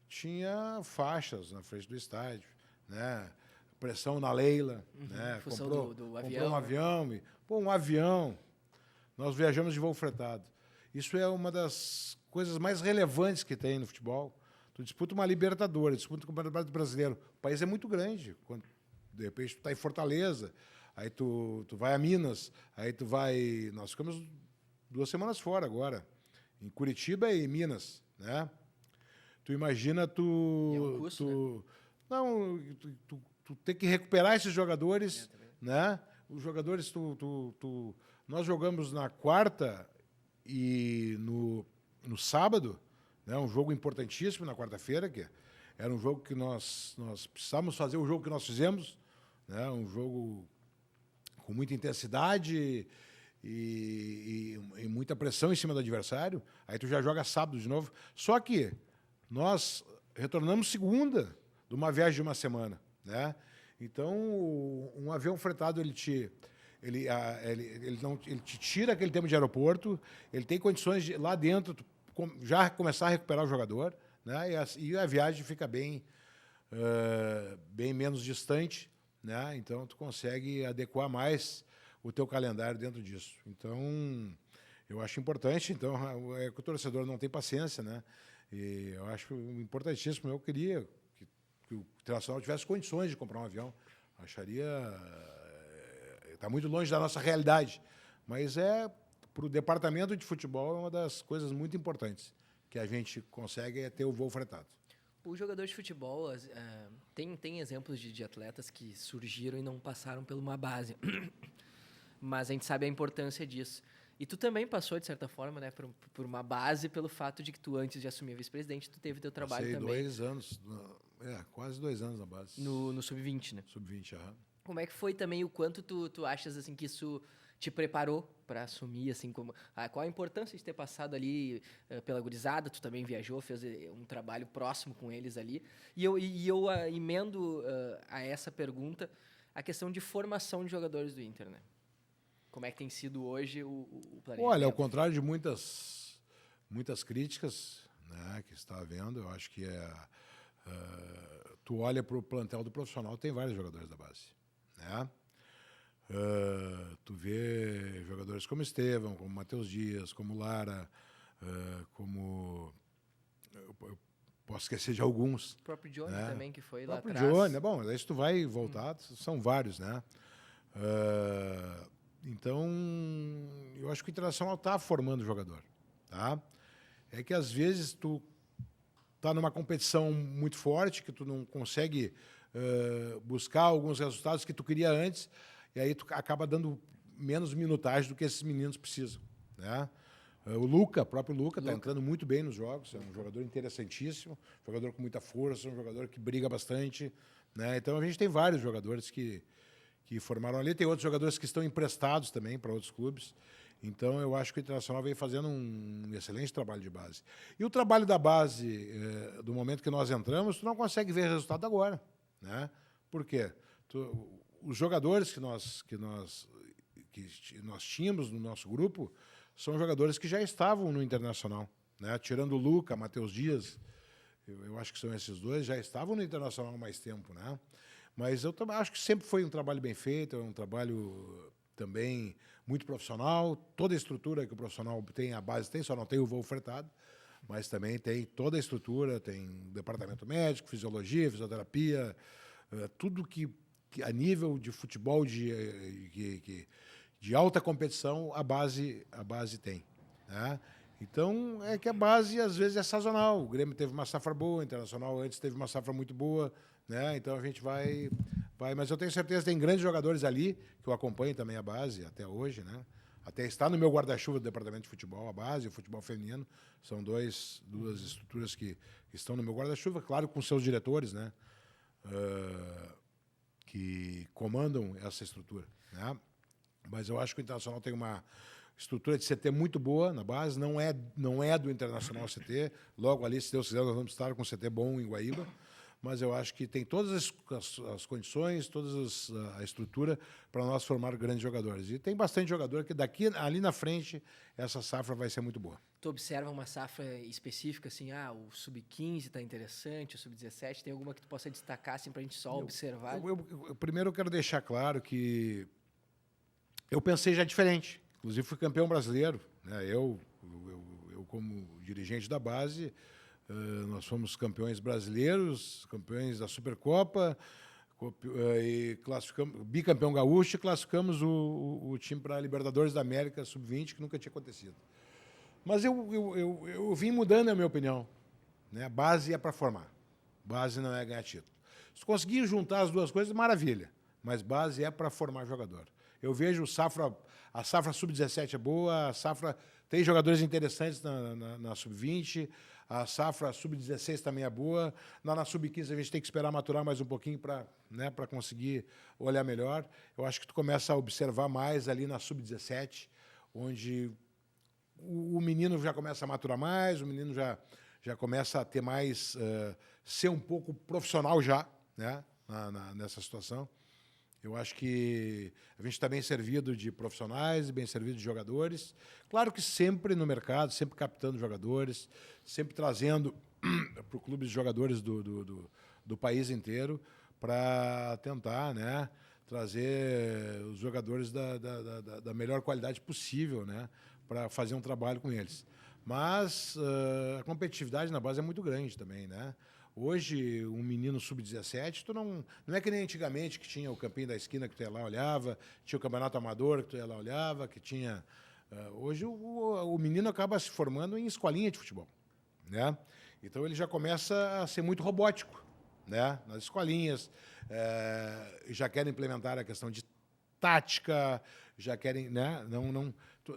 tinha faixas na frente do estádio, né? Pressão na Leila, né? Comprou do avião, um avião. E, um avião. Nós viajamos de voo fretado. Isso é uma das coisas mais relevantes que tem no futebol. Tu disputa uma Libertadores, disputa o Campeonato Brasileiro. O país é muito grande. Quando, de repente, tu está em Fortaleza, aí tu vai a Minas, aí tu vai... Nós ficamos 2 semanas fora agora, em Curitiba e Minas, né? Tu imagina E é um custo, tu tem que recuperar esses jogadores, né? Os jogadores, nós jogamos na quarta e no sábado, né? Um jogo importantíssimo na quarta-feira, que era um jogo que nós precisávamos fazer o jogo que nós fizemos, né? Um jogo com muita intensidade e muita pressão em cima do adversário. Aí tu já joga sábado de novo. Só que nós retornamos segunda de uma viagem de uma semana, né? Então, um avião fretado, ele te tira aquele tempo de aeroporto, ele tem condições de, lá dentro, já começar a recuperar o jogador, né? E a viagem fica bem menos distante, né? Então, tu consegue adequar mais o teu calendário dentro disso. Então, eu acho importante. Então, é que o torcedor não tem paciência, né? E eu acho importantíssimo. Eu queria que o Internacional tivesse condições de comprar um avião. Acharia... Está muito longe da nossa realidade. Mas para o departamento de futebol, é uma das coisas muito importantes que a gente consegue ter o voo fretado. O jogador de futebol tem exemplos de atletas que surgiram e não passaram por uma base. Mas a gente sabe a importância disso. E tu também passou, de certa forma, né, por uma base, pelo fato de que tu, antes de assumir a vice-presidente, tu teve teu trabalho também. 2 anos, quase 2 anos na base. No Sub-20, né? Sub-20, aham. Como é que foi também, o quanto tu achas assim, que isso te preparou para assumir, assim, qual a importância de ter passado ali pela gurizada? Tu também viajou, fez um trabalho próximo com eles ali. E eu emendo a essa pergunta a questão de formação de jogadores do Inter, né? Como é que tem sido hoje o planejamento? Olha, ao contrário de muitas críticas, né, que está havendo, eu acho que tu olha para o plantel do profissional, tem vários jogadores da base, né? Tu vê jogadores como Estevão, como Matheus Dias, como Lara, como... Eu posso esquecer de alguns. O próprio Johnny, né, também, que foi lá atrás. O próprio Johnny, bom, aí se tu vai voltar, são vários, né? Então, eu acho que o Internacional está formando o jogador, tá? É que às vezes tu tá numa competição muito forte, que tu não consegue buscar alguns resultados que tu queria antes, e aí tu acaba dando menos minutagem do que esses meninos precisam, né? O próprio Luca, está entrando muito bem nos jogos, é um jogador interessantíssimo, jogador com muita força, um jogador que briga bastante, né? Então a gente tem vários jogadores que formaram ali, tem outros jogadores que estão emprestados também para outros clubes. Então eu acho que o Internacional vem fazendo um excelente trabalho de base. E o trabalho da base, do momento que nós entramos, tu não consegue ver resultado agora, né? Por quê? Os jogadores que nós tínhamos no nosso grupo são jogadores que já estavam no Internacional, né? Tirando o Luca, Matheus Dias, eu acho que são esses dois, já estavam no Internacional há mais tempo, né? Mas eu também acho que sempre foi um trabalho bem feito, é um trabalho também muito profissional. Toda a estrutura que o profissional tem, a base tem, só não tem o voo fretado, mas também tem toda a estrutura, tem departamento médico, fisiologia, fisioterapia, tudo que a nível de futebol de alta competição a base tem, né? Então, é que a base, às vezes, é sazonal. O Grêmio teve uma safra boa, o Internacional antes teve uma safra muito boa, né? Então, a gente vai... Mas eu tenho certeza que tem grandes jogadores ali, que eu acompanho também a base até hoje, né? Até está no meu guarda-chuva do departamento de futebol, a base, o futebol feminino. São duas estruturas que estão no meu guarda-chuva, claro, com seus diretores, né? Que comandam essa estrutura, né? Mas eu acho que o Internacional tem uma estrutura de CT muito boa na base, não é do Internacional CT, logo ali, se Deus quiser, nós vamos estar com CT bom em Guaíba, mas eu acho que tem todas as condições, a estrutura para nós formar grandes jogadores. E tem bastante jogador que ali na frente, essa safra vai ser muito boa. Tu observa uma safra específica, assim, o Sub-15 está interessante, o Sub-17, tem alguma que tu possa destacar, assim, para a gente só observar? Primeiro eu quero deixar claro que eu pensei já diferente. Inclusive, fui campeão brasileiro, né? Eu como dirigente da base, nós fomos campeões brasileiros, campeões da Supercopa, e bicampeão gaúcho, e classificamos o time para a Libertadores da América Sub-20, que nunca tinha acontecido. Mas eu vim mudando a minha opinião, né? Base é para formar, base não é ganhar título. Se conseguir juntar as duas coisas, maravilha, mas base é para formar jogador. Eu vejo a safra Sub-17 é boa, tem jogadores interessantes na Sub-20, a safra Sub-16 também é boa. Na Sub-15 a gente tem que esperar maturar mais um pouquinho para conseguir olhar melhor. Eu acho que tu começa a observar mais ali na Sub-17, onde o menino já começa a maturar mais, o menino já começa a ter mais, ser um pouco profissional já, né, nessa situação. Eu acho que a gente está bem servido de profissionais, bem servido de jogadores. Claro que sempre no mercado, sempre captando jogadores, sempre trazendo para o clube de jogadores do país inteiro para tentar, né, trazer os jogadores da melhor qualidade possível, né, para fazer um trabalho com eles. Mas a competitividade na base é muito grande também, né? Hoje, um menino sub-17, tu não é que nem antigamente, que tinha o campinho da esquina que tu ia lá olhava, tinha o campeonato amador que tu ia lá olhava, que tinha... hoje o menino acaba se formando em escolinha de futebol, né? Então ele já começa a ser muito robótico, né? Nas escolinhas, já querem implementar a questão de tática, já querem, né?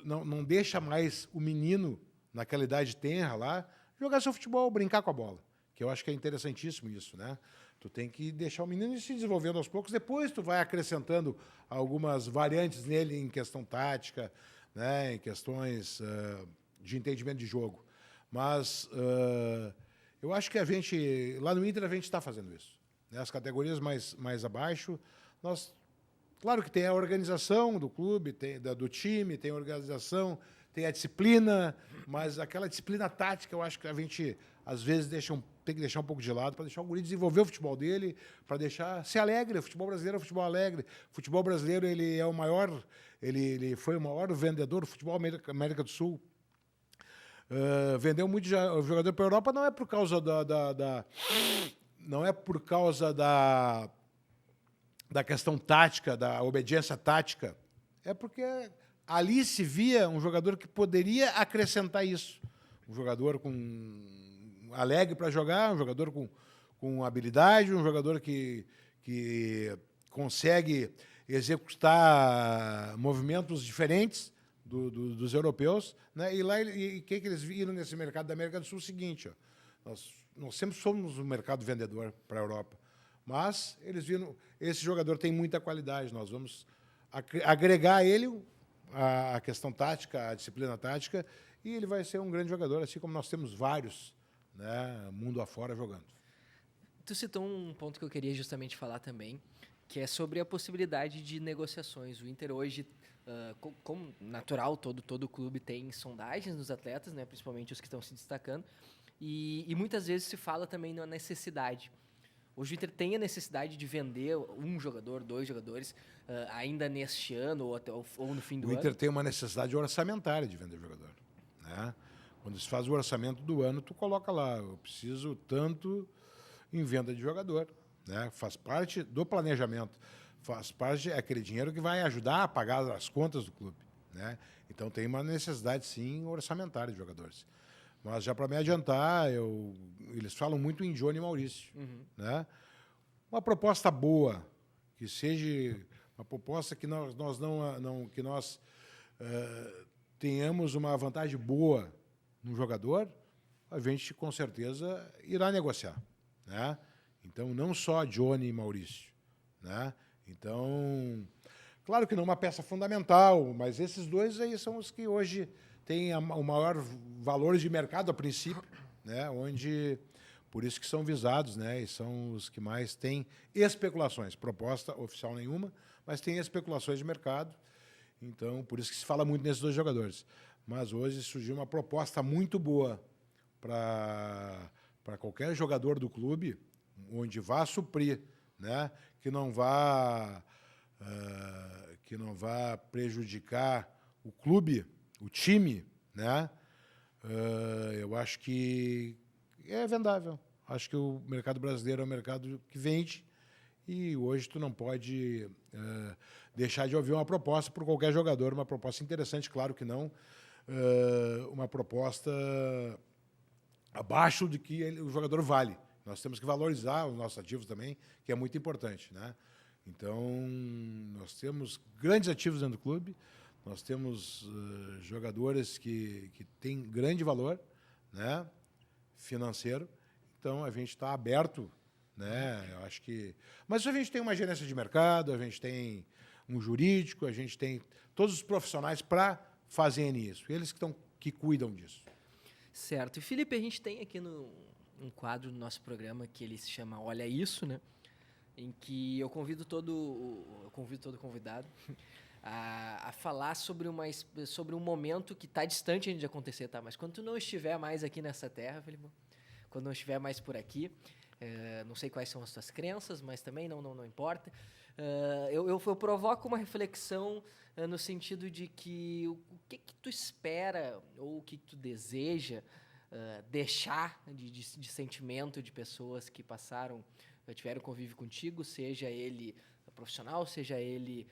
Não deixa mais o menino, naquela idade tenra lá, jogar seu futebol, brincar com a bola. que eu acho que é interessantíssimo isso, né? Tu tem que deixar o menino ir se desenvolvendo aos poucos, depois tu vai acrescentando algumas variantes nele em questão tática, né? Em questões de entendimento de jogo. Mas eu acho que a gente, lá no Inter, a gente está fazendo isso. Né? As categorias mais abaixo, nós... Claro que tem a organização do clube, do time, tem a organização, tem a disciplina, mas aquela disciplina tática eu acho que a gente, às vezes, tem que deixar um pouco de lado para deixar o guri desenvolver o futebol dele, para deixar ser alegre. O futebol brasileiro é um futebol alegre. O futebol brasileiro ele foi o maior vendedor do futebol América do Sul. Vendeu muito jogador para a Europa, não é por causa não é por causa da questão tática, da obediência tática, é porque ali se via um jogador que poderia acrescentar isso. Um jogador alegre para jogar, um jogador com habilidade, um jogador que consegue executar movimentos diferentes dos europeus. Né? E lá, o que eles viram nesse mercado da América do Sul? O seguinte, ó, nós sempre somos um mercado vendedor para a Europa. Mas eles viram, esse jogador tem muita qualidade, nós vamos agregar a ele a questão tática, a disciplina tática, e ele vai ser um grande jogador, assim como nós temos vários, né, mundo afora jogando. Tu citou um ponto que eu queria justamente falar também, que é sobre a possibilidade de negociações. O Inter hoje, como natural, todo clube tem sondagens nos atletas, né, principalmente os que estão se destacando, e muitas vezes se fala também na necessidade. Hoje o Inter tem a necessidade de vender um jogador, 2 jogadores, ainda neste ano ou no fim do ano? O Inter tem uma necessidade orçamentária de vender jogador. Né? Quando se faz o orçamento do ano, tu coloca lá, eu preciso tanto em venda de jogador. Né? Faz parte do planejamento, faz parte aquele dinheiro que vai ajudar a pagar as contas do clube. Né? Então tem uma necessidade, sim, orçamentária de jogadores. Mas já para me adiantar, eles falam muito em Johnny Maurício. Uhum. Né? Uma proposta boa, que seja uma proposta que nós tenhamos uma vantagem boa no jogador, a gente com certeza irá negociar. Né? Então, não só Johnny e Maurício. Né? Então, claro que não é uma peça fundamental, mas esses dois aí são os que hoje têm o maior valor de mercado a princípio, né? Por isso que são visados, né? E são os que mais têm especulações. Proposta oficial nenhuma, mas tem especulações de mercado. Então, por isso que se fala muito nesses dois jogadores. Mas hoje surgiu uma proposta muito boa para qualquer jogador do clube, onde vá suprir, né? Que não vá prejudicar o clube, o time, né? Eu acho que é vendável. Acho que o mercado brasileiro é um mercado que vende e hoje tu não pode deixar de ouvir uma proposta por qualquer jogador, uma proposta interessante, claro que não, uma proposta abaixo do que o jogador vale. Nós temos que valorizar os nossos ativos também, que é muito importante, né? Então, nós temos grandes ativos dentro do clube, nós temos jogadores que têm grande valor, né, financeiro, então a gente está aberto, né? Eu acho que... Mas a gente tem uma gerência de mercado, a gente tem um jurídico, a gente tem todos os profissionais para fazerem isso, eles que cuidam disso. Certo. E, Felipe, a gente tem aqui um quadro do nosso programa que ele se chama Olha Isso, né? Em que eu convido todo convidado a falar sobre um momento que está distante ainda de acontecer, tá? Mas quando tu não estiver mais aqui nessa terra, Felipe, quando não estiver mais por aqui, não sei quais são as tuas crenças, mas também não importa. Eu provoco uma reflexão no sentido de que o que tu espera ou o que tu deseja deixar de sentimento de pessoas que tiveram convívio contigo, seja ele profissional, seja ele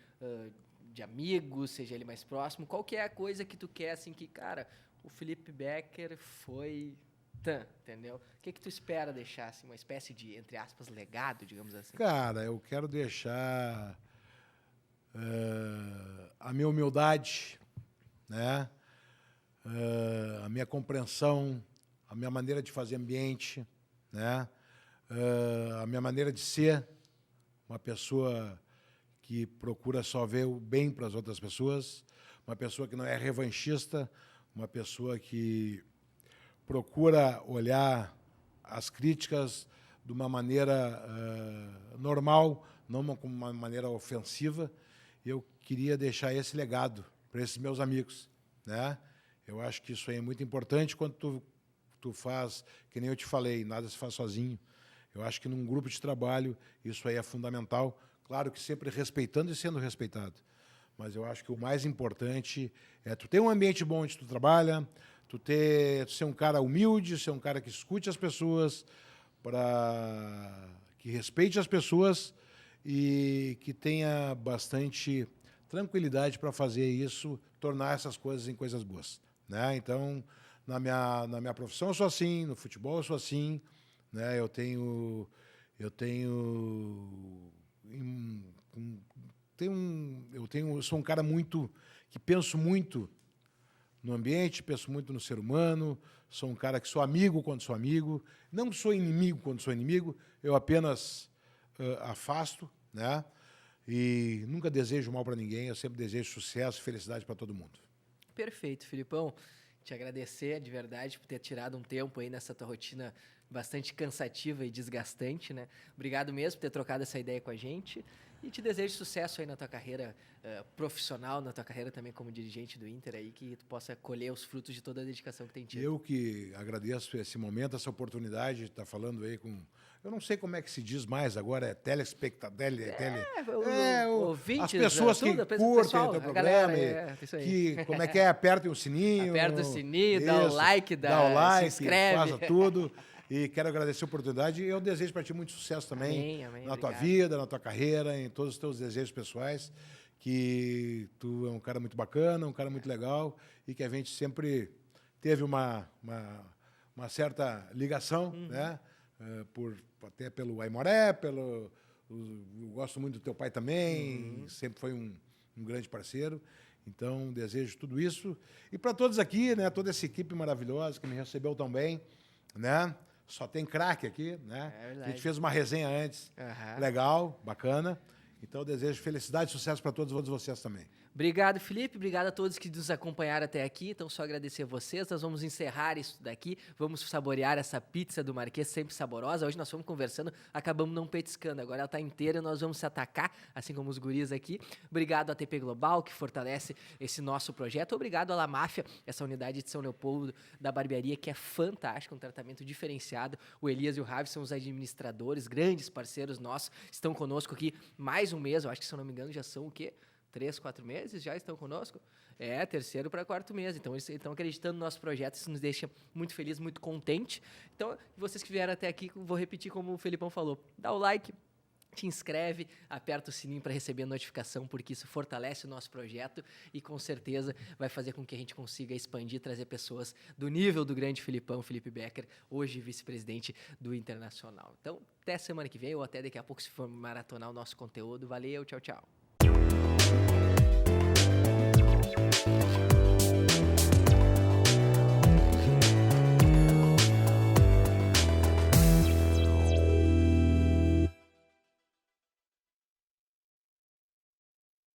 de amigos, seja ele mais próximo. Qual que é a coisa que tu quer, assim, que, cara, o Felipe Becker foi... entendeu? O que tu espera deixar, assim, uma espécie de, entre aspas, legado, digamos assim? Cara, eu quero deixar a minha humildade, né? A minha compreensão, a minha maneira de fazer ambiente, né? A minha maneira de ser, uma pessoa que procura só ver o bem para as outras pessoas, uma pessoa que não é revanchista, uma pessoa que procura olhar as críticas de uma maneira normal, não como uma maneira ofensiva. Eu queria deixar esse legado para esses meus amigos, né? Eu acho que isso aí é muito importante quando tu faz, que nem eu te falei, nada se faz sozinho. Eu acho que num grupo de trabalho isso aí é fundamental, claro que sempre respeitando e sendo respeitado. Mas eu acho que o mais importante é tu ter um ambiente bom onde tu trabalha, tu ser um cara humilde, ser um cara que escute as pessoas, que respeite as pessoas e que tenha bastante tranquilidade para fazer isso, tornar essas coisas em coisas boas, né? Então, na minha profissão eu sou assim, no futebol eu sou assim, né? Eu sou um cara muito que penso muito no ambiente, penso muito no ser humano, sou um cara que sou amigo quando sou amigo, não sou inimigo quando sou inimigo, eu apenas afasto, né? E nunca desejo mal para ninguém, eu sempre desejo sucesso e felicidade para todo mundo. Perfeito, Filipão. Te agradecer de verdade por ter tirado um tempo aí nessa tua rotina bastante cansativa e desgastante, né? Obrigado mesmo por ter trocado essa ideia com a gente e te desejo sucesso aí na tua carreira profissional, na tua carreira também como dirigente do Inter aí, que tu possa colher os frutos de toda a dedicação que tem tido. Eu que agradeço esse momento, essa oportunidade de estar falando aí com... Eu não sei como é que se diz mais agora, é telespectador, ouvintes, as pessoas que curtem o teu programa, como é que é, apertem o sininho. Aperta o sininho, dá o like, se inscreve. Faça tudo. E quero agradecer a oportunidade e eu desejo para ti muito sucesso também na tua vida, na tua carreira, em todos os teus desejos pessoais, que tu é um cara muito bacana, um cara muito legal e que a gente sempre teve uma certa ligação, né? Até pelo Aimoré, eu gosto muito do teu pai também, sempre foi um grande parceiro. Então, desejo tudo isso. E para todos aqui, né, toda essa equipe maravilhosa que me recebeu tão bem, né? Só tem craque aqui, né? A gente fez uma resenha antes, legal, bacana. Então, eu desejo felicidade e sucesso para todos vocês também. Obrigado, Felipe. Obrigado a todos que nos acompanharam até aqui. Então, só agradecer a vocês. Nós vamos encerrar isso daqui. Vamos saborear essa pizza do Marquês, sempre saborosa. Hoje nós fomos conversando, acabamos não petiscando. Agora ela está inteira e nós vamos se atacar, assim como os guris aqui. Obrigado à TP Global, que fortalece esse nosso projeto. Obrigado à La Máfia, essa unidade de São Leopoldo da barbearia, que é fantástica, um tratamento diferenciado. O Elias e o Ravi são os administradores, grandes parceiros nossos. Estão conosco aqui mais um mês. Eu acho que, se eu não me engano, já são o quê? 3, 4 meses já estão conosco? Terceiro para quarto mês. Então, eles estão acreditando no nosso projeto. Isso nos deixa muito feliz, muito contente. Então, vocês que vieram até aqui, vou repetir como o Felipão falou. Dá o like, te inscreve, aperta o sininho para receber a notificação, porque isso fortalece o nosso projeto e, com certeza, vai fazer com que a gente consiga expandir, trazer pessoas do nível do grande Filipão, Felipe Becker, hoje vice-presidente do Internacional. Então, até semana que vem ou até daqui a pouco, se for maratonar o nosso conteúdo. Valeu, tchau, tchau.